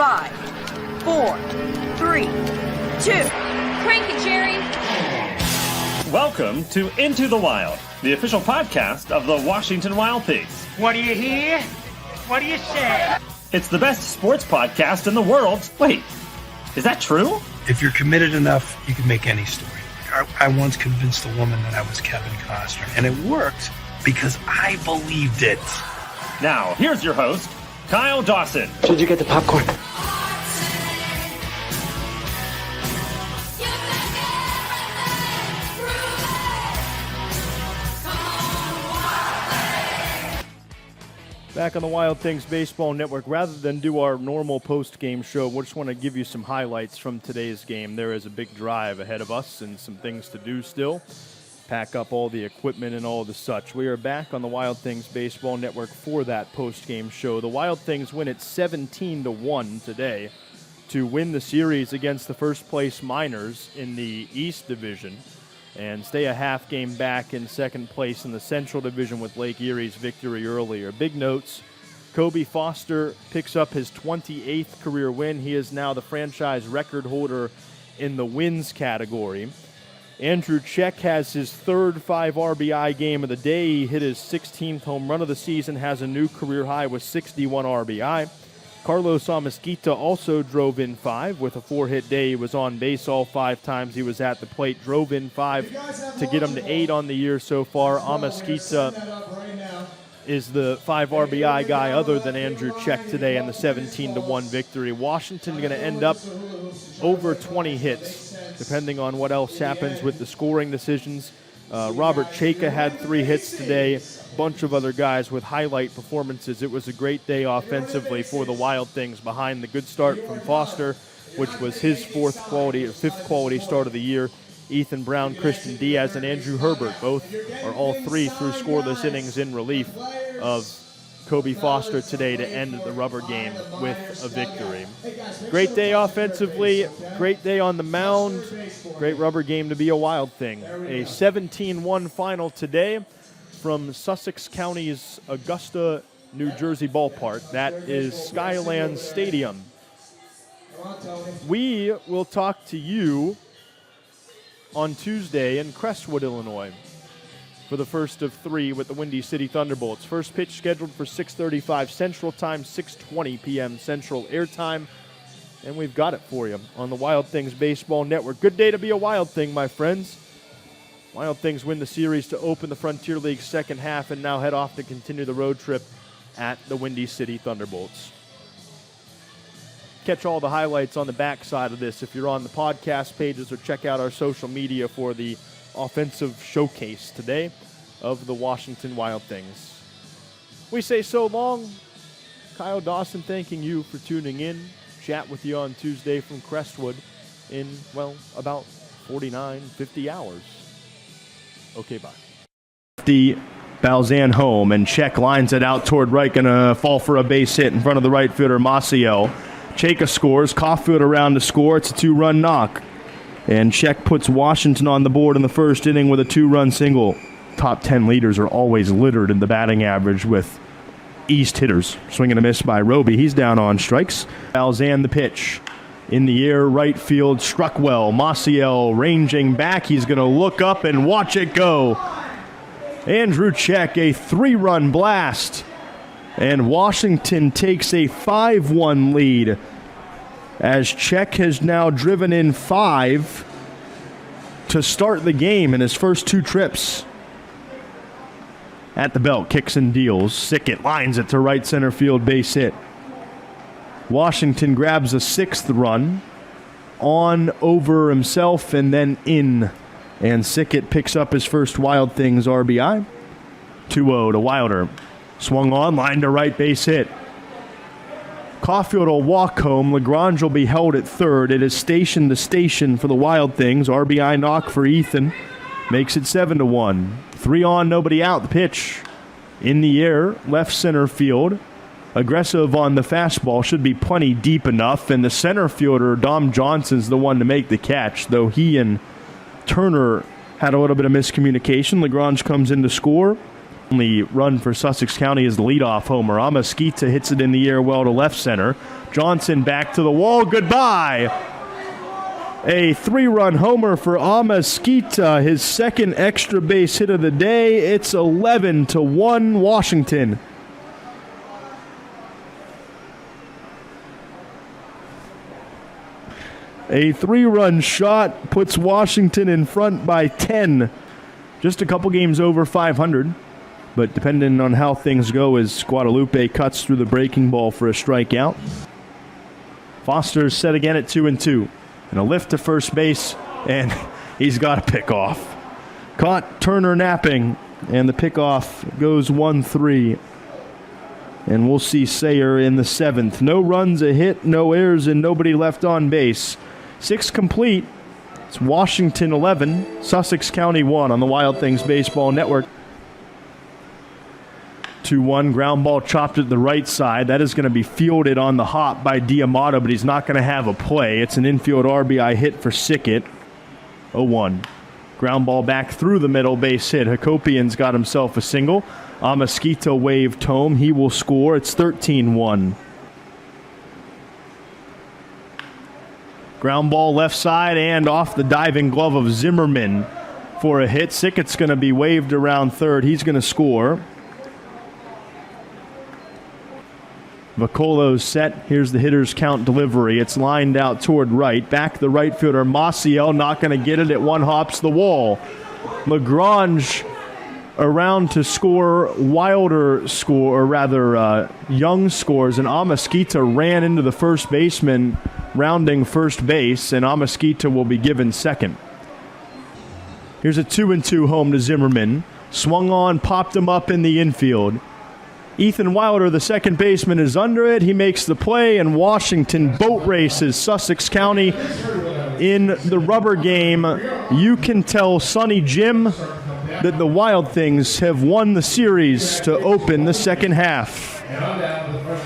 5, 4, 3, 2. Crank it, Jerry. Welcome to Into the Wild, the official podcast of the Washington Wild Pigs. What do you hear? What do you say? It's the best sports podcast in the world. Wait, is that true? If you're committed enough, you can make any story. I once convinced a woman that I was Kevin Costner, and it worked because I believed it. Now, here's your host, Kyle Dawson. Did you get the popcorn? Back on the Wild Things Baseball Network, rather than do our normal post-game show, we just want to give you some highlights from today's game. There is a big drive ahead of us and some things to do still. Pack up all the equipment and all the such. We are back on the Wild Things Baseball Network for that post-game show. The Wild Things win it 17-1 today to win the series against the first-place Miners in the East Division and stay a half game back in second place in the Central Division with Lake Erie's victory earlier. Big notes, Kobe Foster picks up his 28th career win. He is now the franchise record holder in the wins category. Andrew Czech has his third 5 RBI game of the day. He hit his 16th home run of the season, has a new career high with 61 RBI. Carlos Amasquita also drove in 5 with a 4-hit day. He was on base all 5 times he was at the plate. Drove in 5 to get him to 8 on the year so far. Amasquita is the 5 RBI guy other than Andrew Czech today in the 17-1 victory. Washington going to end up over 20 hits, depending on what else happens with the scoring decisions. Robert Chayka had 3 hits today. Bunch of other guys with highlight performances. It was a great day offensively for the Wild Things behind the good start from Foster, which was his 5th quality start of the year. Ethan Brown, Christian Diaz, and Andrew Herbert both are all 3 through scoreless innings in relief of Kobe Foster today to end the rubber game with a victory. Great day offensively, great day on the mound, great rubber game to be a Wild Thing. A 17-1 final today from Sussex County's Augusta, New Jersey ballpark. That is Skyland Stadium. We will talk to you on Tuesday in Crestwood, Illinois, for the first of 3 with the Windy City Thunderbolts. First pitch scheduled for 6:35 Central Time, 6:20 p.m. Central Airtime, and we've got it for you on the Wild Things Baseball Network. Good day to be a Wild Thing, my friends. Wild Things win the series to open the Frontier League second half and now head off to continue the road trip at the Windy City Thunderbolts. Catch all the highlights on the backside of this if you're on the podcast pages, or check out our social media for the offensive showcase today of the Washington Wild Things. We say so long. Kyle Dawson thanking you for tuning in. Chat with you on Tuesday from Crestwood in, about 49, 50 hours. Okay, bye. The Balzan home, and Czech lines it out toward right, going to fall for a base hit in front of the right fielder, Maciel. Chayka scores, Caulfield around to score. It's a 2-run knock. And Czech puts Washington on the board in the first inning with a 2-run single. Top 10 leaders are always littered in the batting average with East hitters. Swing and a miss by Roby. He's down on strikes. Balzan the pitch. In the air, right field, struck well. Maciel ranging back. He's going to look up and watch it go. Andrew Czech, a 3-run blast. And Washington takes a 5-1 lead as Czech has now driven in 5 to start the game in his first 2 trips. At the belt, kicks and deals. Sickett lines it to right center field, base hit. Washington grabs a 6th run on over himself and then in. And Sickett picks up his first Wild Things RBI. 2-0 to Wilder. Swung on, line to right, base hit. Caulfield will walk home. LaGrange will be held at third. It is station to station for the Wild Things. RBI knock for Ethan. Makes it 7-1. 3 on, nobody out. The pitch in the air, left center field. Aggressive on the fastball, should be plenty deep enough, and the center fielder, Dom Johnson's the one to make the catch, though he and Turner had a little bit of miscommunication. LaGrange comes in to score. Only run for Sussex County is the leadoff homer. Amasquita hits it in the air well to left center. Johnson back to the wall. Goodbye. A 3-run homer for Amasquita, his second extra base hit of the day. It's 11-1 Washington. A 3-run shot puts Washington in front by 10. Just a couple games over 500. But depending on how things go as Guadalupe cuts through the breaking ball for a strikeout. Foster's set again at 2-2. And a lift to first base, and he's got a pickoff. Caught Turner napping, and the pickoff goes 1-3. And we'll see Sayer in the 7th. No runs, a hit, no errors, and nobody left on base. 6 complete. It's Washington 11, Sussex County 1 on the Wild Things Baseball Network. 2-1, ground ball chopped at the right side. That is going to be fielded on the hop by Diamato, but he's not going to have a play. It's an infield RBI hit for Sickett. 0-1. Ground ball back through the middle, base hit. Hakopian's got himself a single. Amasquita waved home. He will score. It's 13-1. Ground ball left side and off the diving glove of Zimmerman for a hit. Sickett's going to be waved around third. He's going to score. Vocolo's set. Here's the hitter's count delivery. It's lined out toward right. Back the right fielder. Maciel not going to get it. It one hops the wall. Lagrange around to score. Wilder score, or rather Young scores, and Amasquita ran into the first baseman rounding first base, and Amasquita will be given second. Here's a 2-2 home to Zimmerman. Swung on, popped him up in the infield. Ethan Wilder, the second baseman, is under it. He makes the play, and Washington boat races Sussex County in the rubber game. You can tell Sonny Jim that the Wild Things have won the series to open the second half.